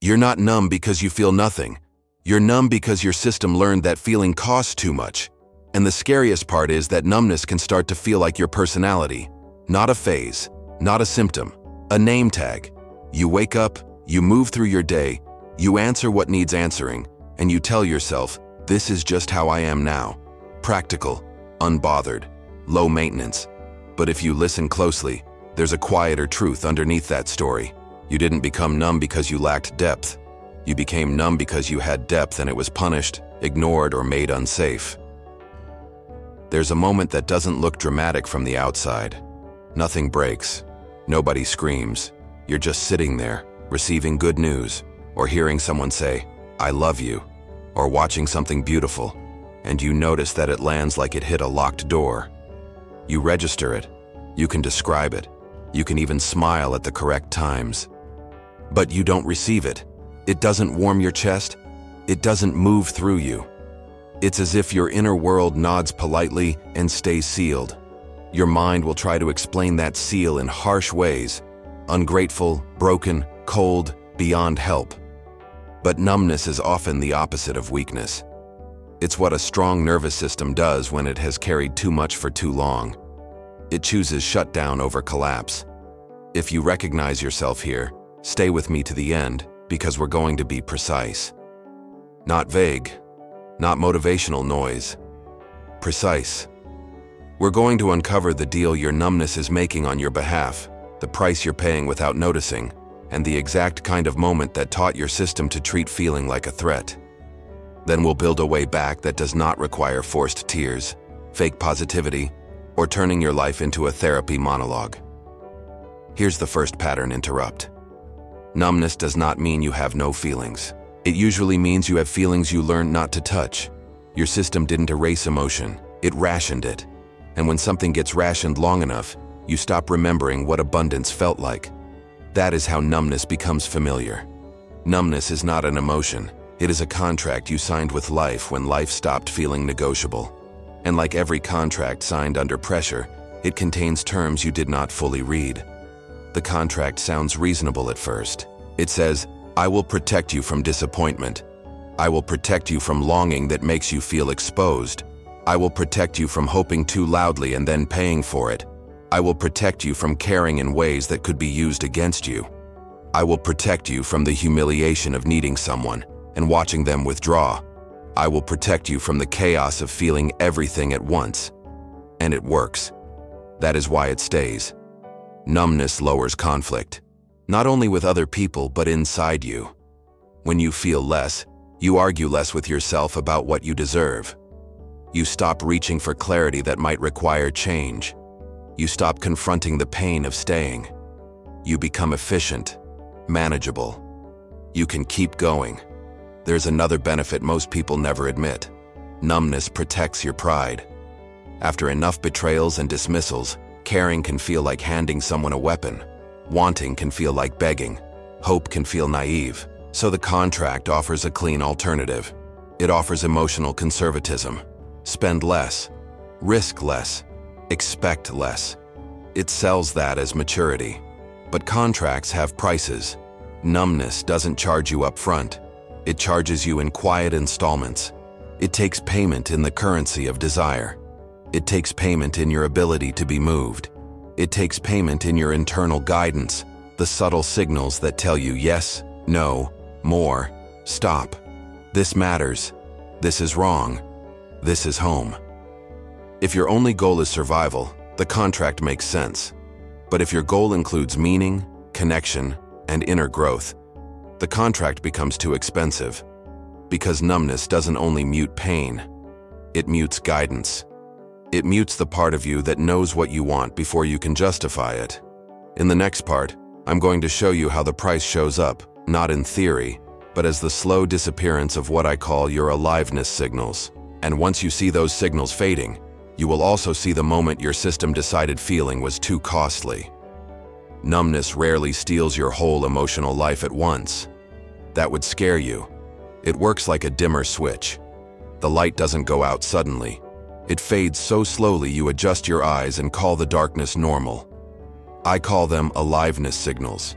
You're not numb because you feel nothing. You're numb because your system learned that feeling costs too much. And the scariest part is that numbness can start to feel like your personality, not a phase, not a symptom, a name tag. You wake up, you move through your day, you answer what needs answering, and you tell yourself, this is just how I am now. Practical, unbothered, low maintenance. But if you listen closely, there's a quieter truth underneath that story. You didn't become numb because you lacked depth. You became numb because you had depth and it was punished, ignored, or made unsafe. There's a moment that doesn't look dramatic from the outside. Nothing breaks. Nobody screams. You're just sitting there, receiving good news, or hearing someone say, I love you, or watching something beautiful, and you notice that it lands like it hit a locked door. You register it. You can describe it. You can even smile at the correct times. But you don't receive it. It doesn't warm your chest. It doesn't move through you. It's as if your inner world nods politely and stays sealed. Your mind will try to explain that seal in harsh ways, ungrateful, broken, cold, beyond help. But numbness is often the opposite of weakness. It's what a strong nervous system does when it has carried too much for too long. It chooses shutdown over collapse. If you recognize yourself here, stay with me to the end, because we're going to be precise. Not vague, not motivational noise. Precise. We're going to uncover the deal your numbness is making on your behalf, the price you're paying without noticing, and the exact kind of moment that taught your system to treat feeling like a threat. Then we'll build a way back that does not require forced tears, fake positivity, or turning your life into a therapy monologue. Here's the first pattern interrupt. Numbness does not mean you have no feelings. It usually means you have feelings you learned not to touch. Your system didn't erase emotion, it rationed it. And when something gets rationed long enough, you stop remembering what abundance felt like. That is how numbness becomes familiar. Numbness is not an emotion. It is a contract you signed with life when life stopped feeling negotiable. And like every contract signed under pressure, it contains terms you did not fully read. The contract sounds reasonable at first. It says, I will protect you from disappointment. I will protect you from longing that makes you feel exposed. I will protect you from hoping too loudly and then paying for it. I will protect you from caring in ways that could be used against you. I will protect you from the humiliation of needing someone and watching them withdraw. I will protect you from the chaos of feeling everything at once. And it works. That is why it stays. Numbness lowers conflict, not only with other people but inside you. When you feel less, you argue less with yourself about what you deserve. You stop reaching for clarity that might require change. You stop confronting the pain of staying. You become efficient, manageable. You can keep going. There's another benefit most people never admit. Numbness protects your pride. After enough betrayals and dismissals, caring can feel like handing someone a weapon. Wanting can feel like begging. Hope can feel naive. So the contract offers a clean alternative. It offers emotional conservatism. Spend less. Risk less. Expect less. It sells that as maturity. But contracts have prices. Numbness doesn't charge you up front. It charges you in quiet installments. It takes payment in the currency of desire. It takes payment in your ability to be moved. It takes payment in your internal guidance, the subtle signals that tell you yes, no, more, stop. This matters. This is wrong. This is home. If your only goal is survival, the contract makes sense. But if your goal includes meaning, connection, and inner growth, the contract becomes too expensive. Because numbness doesn't only mute pain, it mutes guidance. It mutes the part of you that knows what you want before you can justify it. In the next part, I'm going to show you how the price shows up, not in theory, but as the slow disappearance of what I call your aliveness signals. And once you see those signals fading, you will also see the moment your system decided feeling was too costly. Numbness rarely steals your whole emotional life at once. That would scare you. It works like a dimmer switch. The light doesn't go out suddenly. It fades so slowly you adjust your eyes and call the darkness normal. I call them aliveness signals.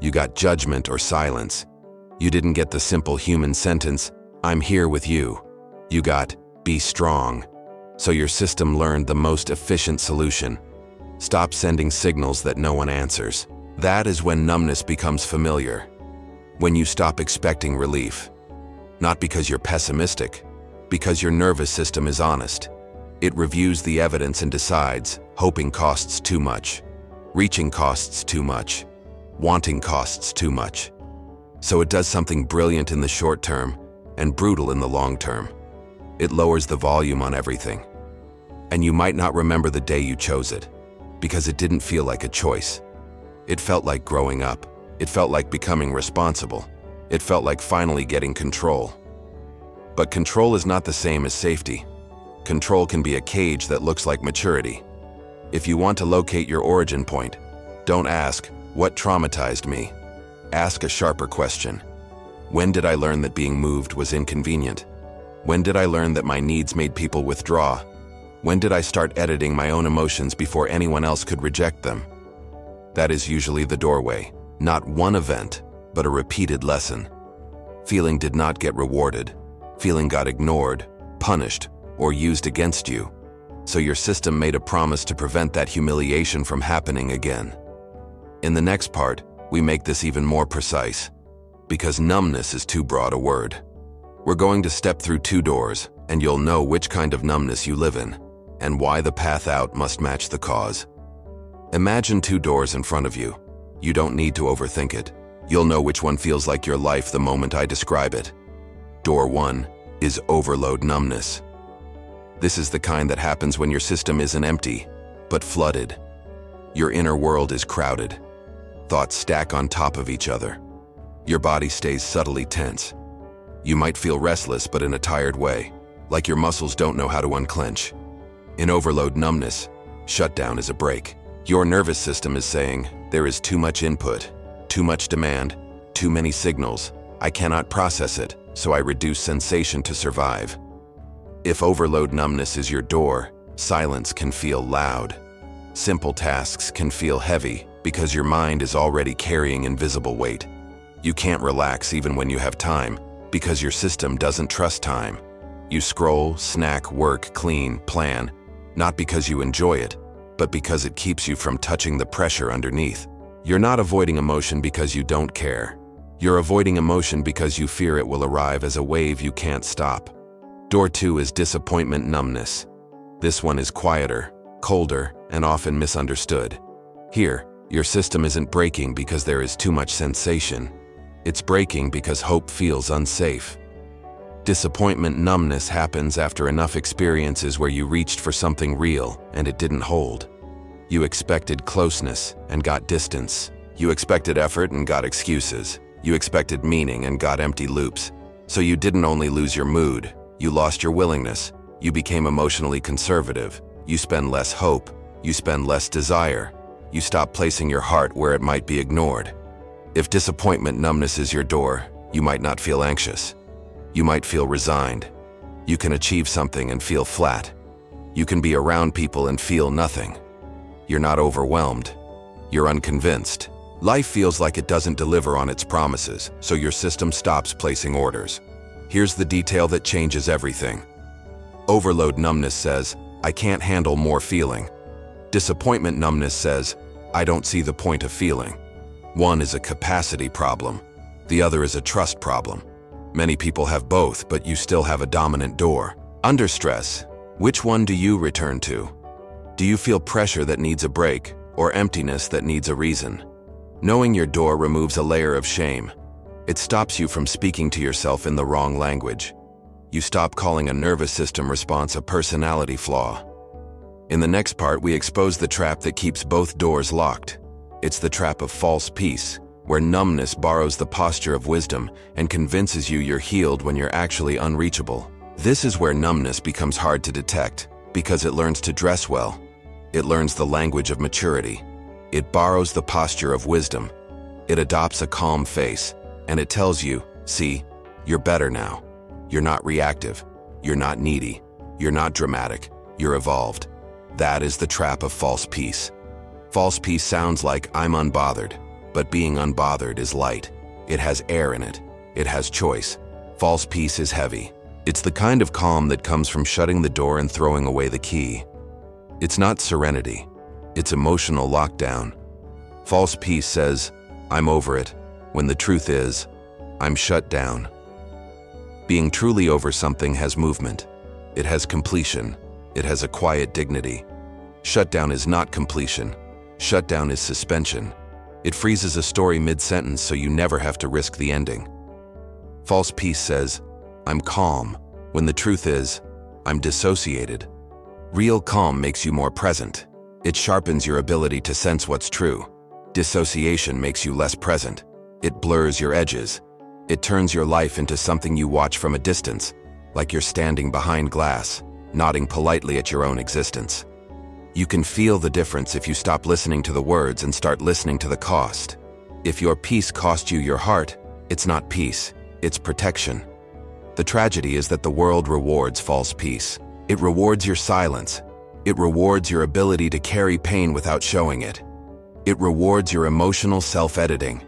You got judgment or silence. You didn't get the simple human sentence, "I'm here with you." You got, "Be strong." So your system learned the most efficient solution. Stop sending signals that no one answers. That is when numbness becomes familiar. When you stop expecting relief. Not because you're pessimistic, because your nervous system is honest. It reviews the evidence and decides, hoping costs too much, reaching costs too much, wanting costs too much. So it does something brilliant in the short term and brutal in the long term. It lowers the volume on everything. And you might not remember the day you chose it, because it didn't feel like a choice. It felt like growing up. It felt like becoming responsible. It felt like finally getting control. But control is not the same as safety. Control can be a cage that looks like maturity. If you want to locate your origin point, don't ask, "What traumatized me?" Ask a sharper question. When did I learn that being moved was inconvenient? When did I learn that my needs made people withdraw? When did I start editing my own emotions before anyone else could reject them? That is usually the doorway. Not one event, but a repeated lesson. Feeling did not get rewarded. Feeling got ignored, punished, or used against you. So your system made a promise to prevent that humiliation from happening again. In the next part, we make this even more precise, because numbness is too broad a word. We're going to step through 2 doors, and you'll know which kind of numbness you live in, and why the path out must match the cause. Imagine 2 doors in front of you. You don't need to overthink it. You'll know which one feels like your life the moment I describe it. Door 1 is overload numbness. This is the kind that happens when your system isn't empty, but flooded. Your inner world is crowded. Thoughts stack on top of each other. Your body stays subtly tense. You might feel restless, but in a tired way, like your muscles don't know how to unclench. In overload numbness, shutdown is a break. Your nervous system is saying, there is too much input, too much demand, too many signals. I cannot process it, so I reduce sensation to survive. If overload numbness is your door, silence can feel loud. Simple tasks can feel heavy because your mind is already carrying invisible weight. You can't relax even when you have time because your system doesn't trust time. You scroll, snack, work, clean, plan, not because you enjoy it, but because it keeps you from touching the pressure underneath. You're not avoiding emotion because you don't care. You're avoiding emotion because you fear it will arrive as a wave you can't stop. Door 2 is disappointment numbness. This one is quieter, colder, and often misunderstood. Here, your system isn't breaking because there is too much sensation. It's breaking because hope feels unsafe. Disappointment numbness happens after enough experiences where you reached for something real and it didn't hold. You expected closeness and got distance. You expected effort and got excuses. You expected meaning and got empty loops. So you didn't only lose your mood, you lost your willingness. You became emotionally conservative. You spend less hope. You spend less desire. You stop placing your heart where it might be ignored. If disappointment numbness is your door, you might not feel anxious. You might feel resigned. You can achieve something and feel flat. You can be around people and feel nothing. You're not overwhelmed. You're unconvinced. Life feels like it doesn't deliver on its promises, so your system stops placing orders. Here's the detail that changes everything. Overload numbness says, I can't handle more feeling. Disappointment numbness says, I don't see the point of feeling. One is a capacity problem. The other is a trust problem. Many people have both, but you still have a dominant door. Under stress, which one do you return to? Do you feel pressure that needs a break, or emptiness that needs a reason? Knowing your door removes a layer of shame. It stops you from speaking to yourself in the wrong language. You stop calling a nervous system response a personality flaw. In the next part, we expose the trap that keeps both doors locked. It's the trap of false peace, where numbness borrows the posture of wisdom and convinces you you're healed when you're actually unreachable. This is where numbness becomes hard to detect, because it learns to dress well. It learns the language of maturity. It borrows the posture of wisdom. It adopts a calm face, and it tells you, see, you're better now. You're not reactive. You're not needy. You're not dramatic. You're evolved. That is the trap of false peace. False peace sounds like I'm unbothered. But being unbothered is light. It has air in it. It has choice. False peace is heavy. It's the kind of calm that comes from shutting the door and throwing away the key. It's not serenity. It's emotional lockdown. False peace says, "I'm over it," when the truth is, "I'm shut down." Being truly over something has movement. It has completion. It has a quiet dignity. Shutdown is not completion. Shutdown is suspension. It freezes a story mid-sentence so you never have to risk the ending. False peace says, "I'm calm," when the truth is, "I'm dissociated." Real calm makes you more present. It sharpens your ability to sense what's true. Dissociation makes you less present. It blurs your edges. It turns your life into something you watch from a distance, like you're standing behind glass, nodding politely at your own existence. You can feel the difference if you stop listening to the words and start listening to the cost. If your peace cost you your heart, it's not peace, it's protection. The tragedy is that the world rewards false peace. It rewards your silence. It rewards your ability to carry pain without showing it. It rewards your emotional self-editing.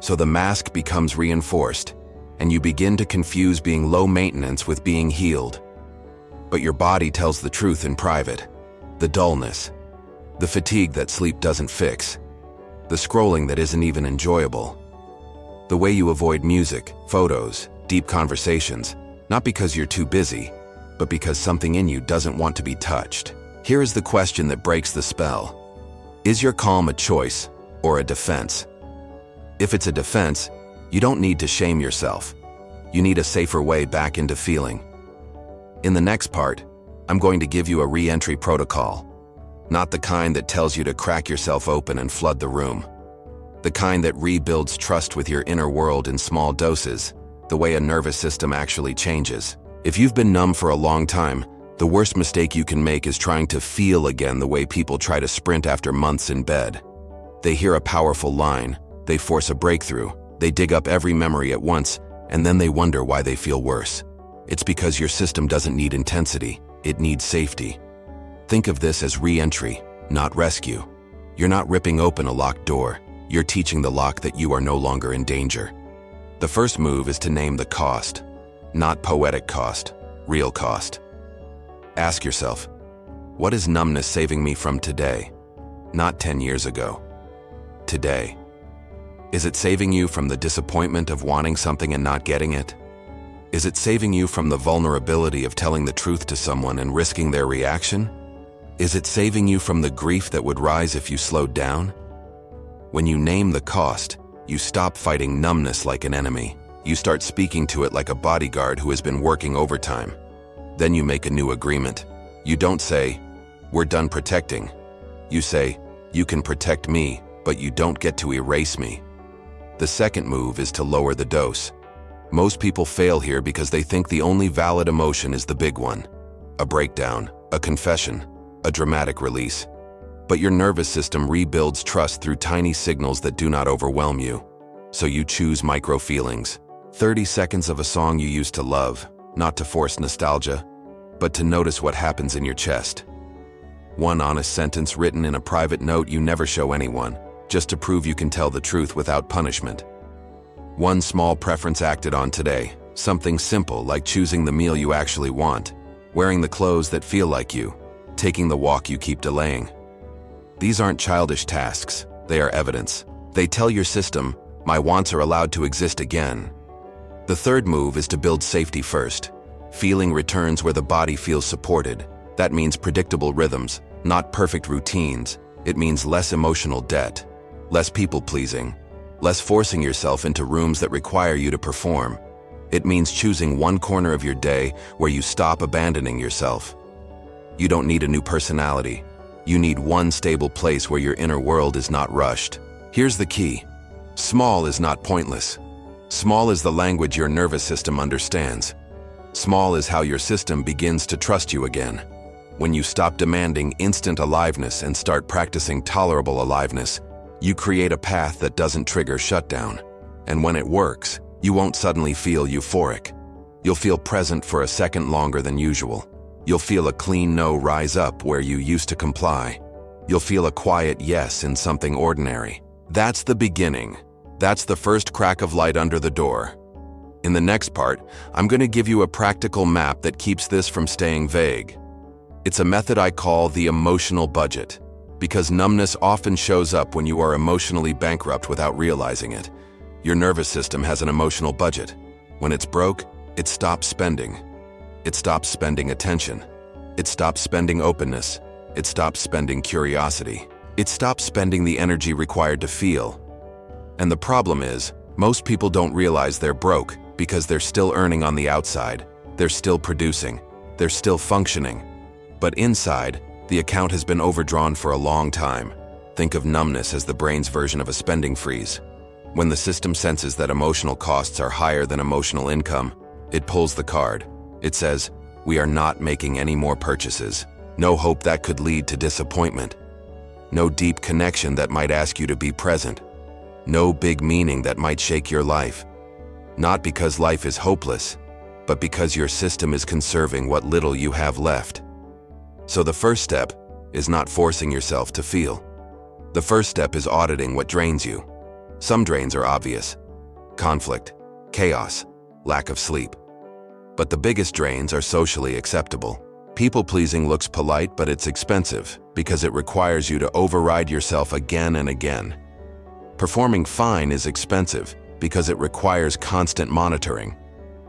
So the mask becomes reinforced, and you begin to confuse being low maintenance with being healed. But your body tells the truth in private. The dullness, the fatigue that sleep doesn't fix, the scrolling that isn't even enjoyable, the way you avoid music, photos, deep conversations, not because you're too busy, but because something in you doesn't want to be touched. Here is the question that breaks the spell. Is your calm a choice or a defense? If it's a defense, you don't need to shame yourself. You need a safer way back into feeling. In the next part, I'm going to give you a re-entry protocol. Not the kind that tells you to crack yourself open and flood the room. The kind that rebuilds trust with your inner world in small doses, the way a nervous system actually changes. If you've been numb for a long time, the worst mistake you can make is trying to feel again the way people try to sprint after months in bed. They hear a powerful line, they force a breakthrough, they dig up every memory at once, and then they wonder why they feel worse. It's because your system doesn't need intensity, it needs safety. Think of this as re-entry, not rescue. You're not ripping open a locked door, you're teaching the lock that you are no longer in danger. The first move is to name the cost. Not poetic cost, real cost. Ask yourself, what is numbness saving me from today? Not 10 years ago. Today. Is it saving you from the disappointment of wanting something and not getting it? Is it saving you from the vulnerability of telling the truth to someone and risking their reaction? Is it saving you from the grief that would rise if you slowed down? When you name the cost, you stop fighting numbness like an enemy. You start speaking to it like a bodyguard who has been working overtime. Then you make a new agreement. You don't say, "We're done protecting." You say, "You can protect me, but you don't get to erase me." The second move is to lower the dose. Most people fail here because they think the only valid emotion is the big one. A breakdown, a confession, a dramatic release. But your nervous system rebuilds trust through tiny signals that do not overwhelm you. So you choose micro feelings. 30 seconds of a song you used to love, not to force nostalgia, but to notice what happens in your chest. One honest sentence written in a private note you never show anyone, just to prove you can tell the truth without punishment. One small preference acted on today, something simple like choosing the meal you actually want, wearing the clothes that feel like you, taking the walk you keep delaying. These aren't childish tasks, they are evidence. They tell your system, my wants are allowed to exist again. The third move is to build safety first. Feeling returns where the body feels supported. That means predictable rhythms, not perfect routines. It means less emotional debt, less people-pleasing, less forcing yourself into rooms that require you to perform. It means choosing one corner of your day where you stop abandoning yourself. You don't need a new personality. You need one stable place where your inner world is not rushed. Here's the key. Small is not pointless. Small is the language your nervous system understands. Small is how your system begins to trust you again. When you stop demanding instant aliveness and start practicing tolerable aliveness, you create a path that doesn't trigger shutdown. And when it works, you won't suddenly feel euphoric. You'll feel present for a second longer than usual. You'll feel a clean no rise up where you used to comply. You'll feel a quiet yes in something ordinary. That's the beginning. That's the first crack of light under the door. In the next part, I'm going to give you a practical map that keeps this from staying vague. It's a method I call the emotional budget, because numbness often shows up when you are emotionally bankrupt without realizing it. Your nervous system has an emotional budget. When it's broke, it stops spending. It stops spending attention. It stops spending openness. It stops spending curiosity. It stops spending the energy required to feel. And the problem is, most people don't realize they're broke because they're still earning on the outside. They're still producing. They're still functioning. But inside, the account has been overdrawn for a long time. Think of numbness as the brain's version of a spending freeze. When the system senses that emotional costs are higher than emotional income, it pulls the card. It says, "We are not making any more purchases." No hope that could lead to disappointment. No deep connection that might ask you to be present. No big meaning that might shake your life. Not because life is hopeless, but because your system is conserving what little you have left. So the first step is not forcing yourself to feel. The first step is auditing what drains you. Some drains are obvious: conflict, chaos, lack of sleep. But the biggest drains are socially acceptable. People-pleasing looks polite, but it's expensive because it requires you to override yourself again and again. Performing fine is expensive because it requires constant monitoring.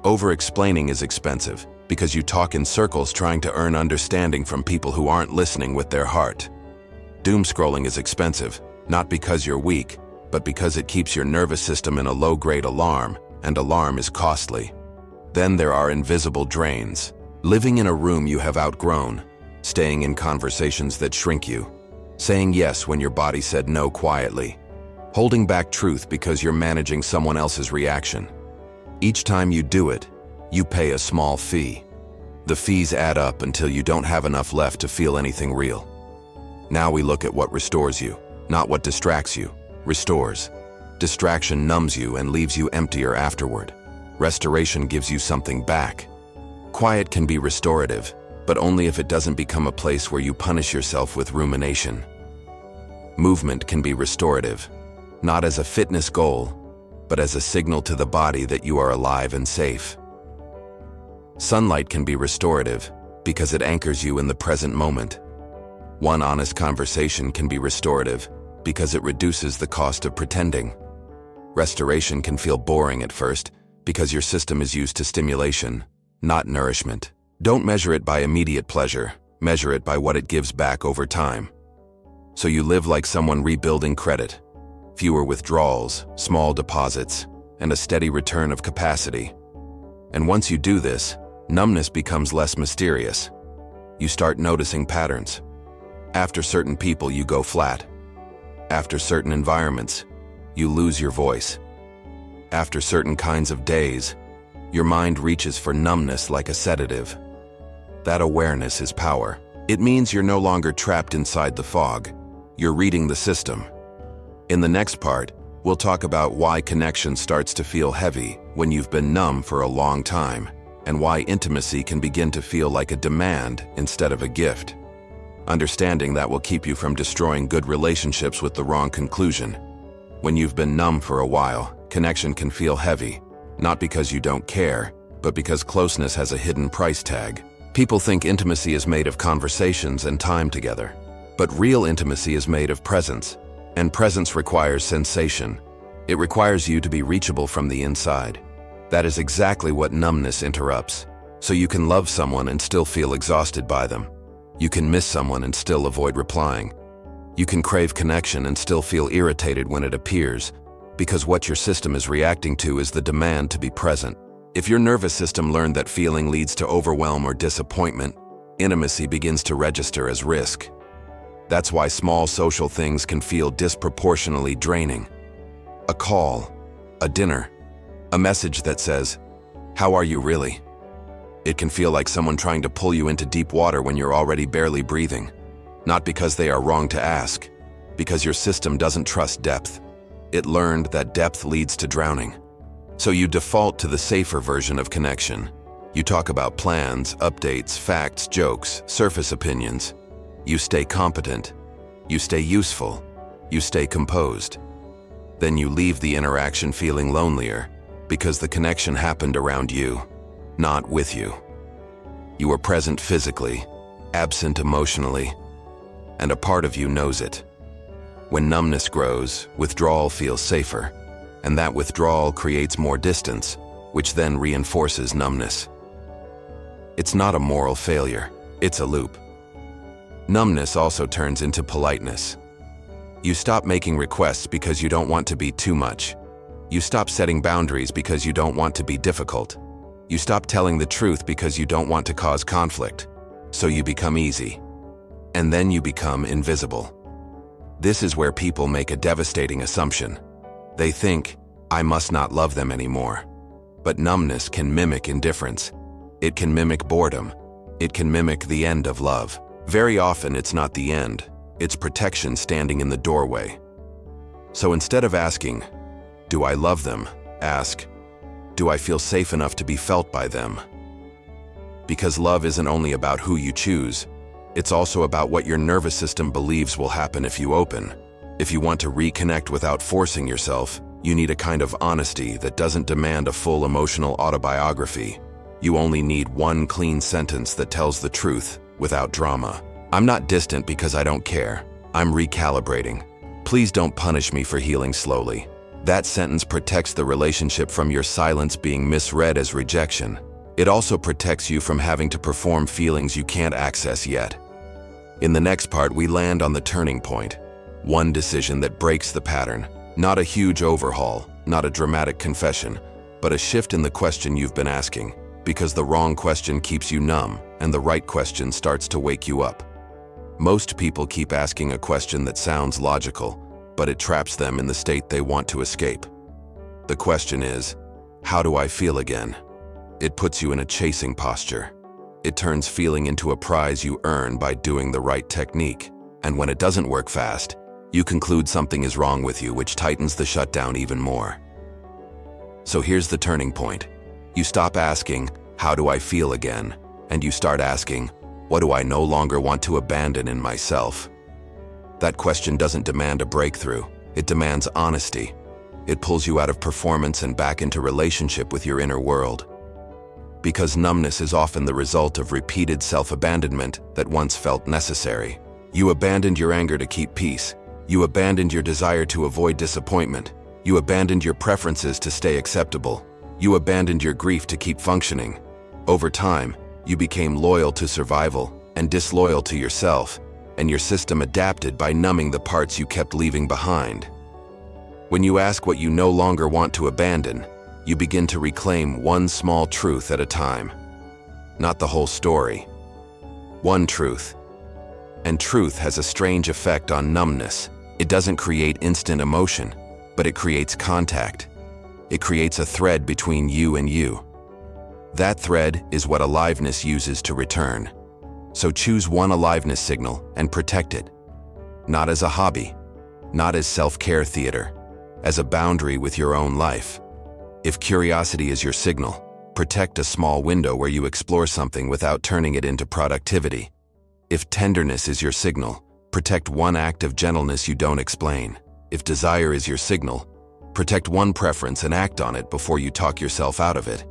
Over-explaining is expensive because you talk in circles trying to earn understanding from people who aren't listening with their heart. Doom-scrolling is expensive, not because you're weak, but because it keeps your nervous system in a low-grade alarm, and alarm is costly. Then there are invisible drains. Living in a room you have outgrown, staying in conversations that shrink you, saying yes when your body said no quietly, holding back truth because you're managing someone else's reaction. Each time you do it, you pay a small fee. The fees add up until you don't have enough left to feel anything real. Now we look at what restores you, not what distracts you. Restores. Distraction numbs you and leaves you emptier afterward. Restoration gives you something back. Quiet can be restorative, but only if it doesn't become a place where you punish yourself with rumination. Movement can be restorative, not as a fitness goal, but as a signal to the body that you are alive and safe. Sunlight can be restorative because it anchors you in the present moment. One honest conversation can be restorative because it reduces the cost of pretending. Restoration can feel boring at first because your system is used to stimulation, not nourishment. Don't measure it by immediate pleasure, measure it by what it gives back over time. So you live like someone rebuilding credit. Fewer withdrawals, small deposits, and a steady return of capacity. And once you do this, numbness becomes less mysterious. You start noticing patterns. After certain people, you go flat. After certain environments, you lose your voice. After certain kinds of days, your mind reaches for numbness like a sedative. That awareness is power. It means you're no longer trapped inside the fog. You're reading the system. In the next part, we'll talk about why connection starts to feel heavy when you've been numb for a long time, and why intimacy can begin to feel like a demand instead of a gift. Understanding that will keep you from destroying good relationships with the wrong conclusion. When you've been numb for a while, connection can feel heavy, not because you don't care, but because closeness has a hidden price tag. People think intimacy is made of conversations and time together, but real intimacy is made of presence, and presence requires sensation. It requires you to be reachable from the inside. That is exactly what numbness interrupts. So you can love someone and still feel exhausted by them. You can miss someone and still avoid replying. You can crave connection and still feel irritated when it appears, because what your system is reacting to is the demand to be present. If your nervous system learned that feeling leads to overwhelm or disappointment, intimacy begins to register as risk. That's why small social things can feel disproportionately draining. A call, a dinner, a message that says, "How are you really?" It can feel like someone trying to pull you into deep water when you're already barely breathing. Not because they are wrong to ask, because your system doesn't trust depth. It learned that depth leads to drowning. So you default to the safer version of connection. You talk about plans, updates, facts, jokes, surface opinions. You stay competent. You stay useful. You stay composed. Then you leave the interaction feeling lonelier because the connection happened around you, not with you. You were present physically, absent emotionally, and a part of you knows it. When numbness grows, withdrawal feels safer, and that withdrawal creates more distance, which then reinforces numbness. It's not a moral failure, it's a loop. Numbness also turns into politeness. You stop making requests because you don't want to be too much. You stop setting boundaries because you don't want to be difficult. You stop telling the truth because you don't want to cause conflict. So you become easy. And then you become invisible. This is where people make a devastating assumption. They think, I must not love them anymore. But numbness can mimic indifference. It can mimic boredom. It can mimic the end of love. Very often it's not the end. It's protection standing in the doorway. So instead of asking, do I love them? Ask, do I feel safe enough to be felt by them? Because love isn't only about who you choose, it's also about what your nervous system believes will happen if you open. If you want to reconnect without forcing yourself, you need a kind of honesty that doesn't demand a full emotional autobiography. You only need one clean sentence that tells the truth without drama. I'm not distant because I don't care. I'm recalibrating. Please don't punish me for healing slowly. That sentence protects the relationship from your silence being misread as rejection. It also protects you from having to perform feelings you can't access yet. In the next part, we land on the turning point. One decision that breaks the pattern. Not a huge overhaul, not a dramatic confession, but a shift in the question you've been asking. Because the wrong question keeps you numb, and the right question starts to wake you up. Most people keep asking a question that sounds logical, but it traps them in the state they want to escape. The question is, how do I feel again? It puts you in a chasing posture. It turns feeling into a prize you earn by doing the right technique. And when it doesn't work fast, you conclude something is wrong with you, which tightens the shutdown even more. So here's the turning point. You stop asking, how do I feel again? And you start asking, what do I no longer want to abandon in myself? That question doesn't demand a breakthrough. It demands honesty. It pulls you out of performance and back into relationship with your inner world. Because numbness is often the result of repeated self-abandonment that once felt necessary. You abandoned your anger to keep peace. You abandoned your desire to avoid disappointment. You abandoned your preferences to stay acceptable. You abandoned your grief to keep functioning. Over time, you became loyal to survival and disloyal to yourself, and your system adapted by numbing the parts you kept leaving behind. When you ask what you no longer want to abandon, you begin to reclaim one small truth at a time. Not the whole story. One truth. And truth has a strange effect on numbness. It doesn't create instant emotion, but it creates contact. It creates a thread between you and you. That thread is what aliveness uses to return. So choose one aliveness signal and protect it. Not as a hobby, not as self-care theater, as a boundary with your own life. If curiosity is your signal, protect a small window where you explore something without turning it into productivity. If tenderness is your signal, protect one act of gentleness you don't explain. If desire is your signal, protect one preference and act on it before you talk yourself out of it.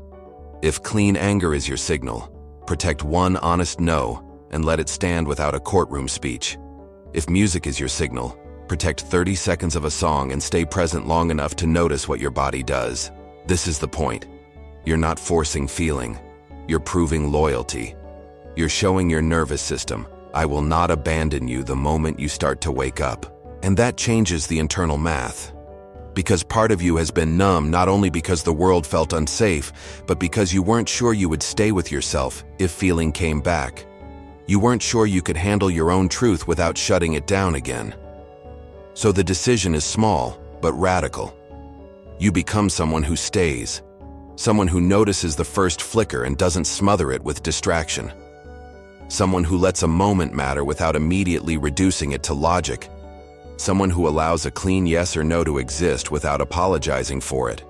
If clean anger is your signal, protect one honest no and let it stand without a courtroom speech. If music is your signal, protect 30 seconds of a song and stay present long enough to notice what your body does. This is the point. You're not forcing feeling. You're proving loyalty. You're showing your nervous system, I will not abandon you the moment you start to wake up. And that changes the internal math. Because part of you has been numb not only because the world felt unsafe, but because you weren't sure you would stay with yourself if feeling came back. You weren't sure you could handle your own truth without shutting it down again. So the decision is small, but radical. You become someone who stays. Someone who notices the first flicker and doesn't smother it with distraction. Someone who lets a moment matter without immediately reducing it to logic. Someone who allows a clean yes or no to exist without apologizing for it.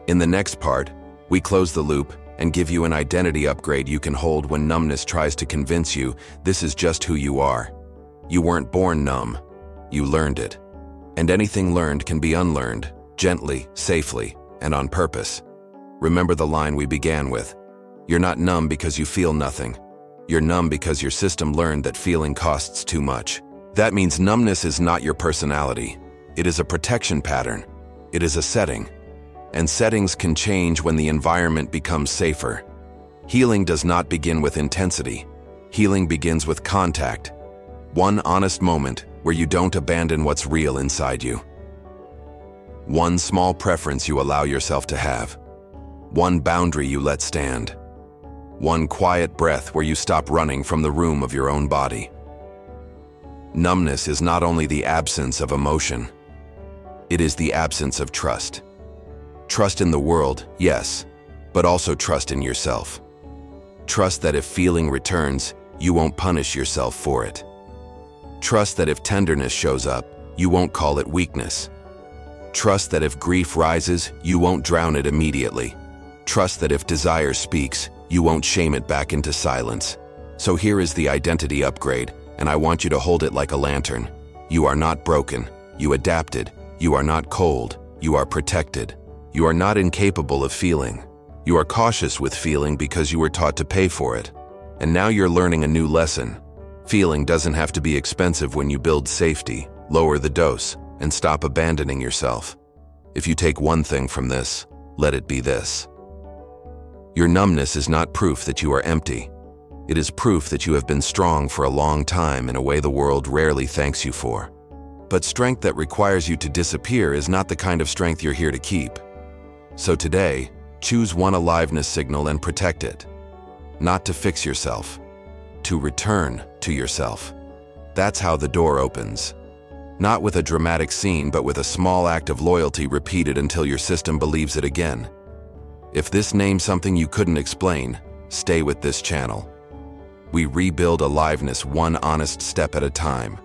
In the next part, we close the loop and give you an identity upgrade you can hold when numbness tries to convince you this is just who you are. You weren't born numb. You learned it. And anything learned can be unlearned, gently, safely, and on purpose. Remember the line we began with. You're not numb because you feel nothing. You're numb because your system learned that feeling costs too much. That means numbness is not your personality. It is a protection pattern. It is a setting. And settings can change when the environment becomes safer. Healing does not begin with intensity. Healing begins with contact. One honest moment where you don't abandon what's real inside you. One small preference you allow yourself to have. One boundary you let stand. One quiet breath where you stop running from the room of your own body. Numbness is not only the absence of emotion. It is the absence of trust. Trust in the world, yes, but also trust in yourself. Trust that if feeling returns, you won't punish yourself for it. Trust that if tenderness shows up, you won't call it weakness. Trust that if grief rises, you won't drown it immediately. Trust that if desire speaks, you won't shame it back into silence. So here is the identity upgrade, and I want you to hold it like a lantern. You are not broken. You adapted. You are not cold. You are protected. You are not incapable of feeling. You are cautious with feeling because you were taught to pay for it. And now you're learning a new lesson. Feeling doesn't have to be expensive when you build safety, lower the dose, and stop abandoning yourself. If you take one thing from this, let it be this. Your numbness is not proof that you are empty. It is proof that you have been strong for a long time in a way the world rarely thanks you for. But strength that requires you to disappear is not the kind of strength you're here to keep. So today, choose one aliveness signal and protect it. Not to fix yourself, to return to yourself. That's how the door opens. Not with a dramatic scene, but with a small act of loyalty repeated until your system believes it again. If this names something you couldn't explain, stay with this channel. We rebuild aliveness one honest step at a time.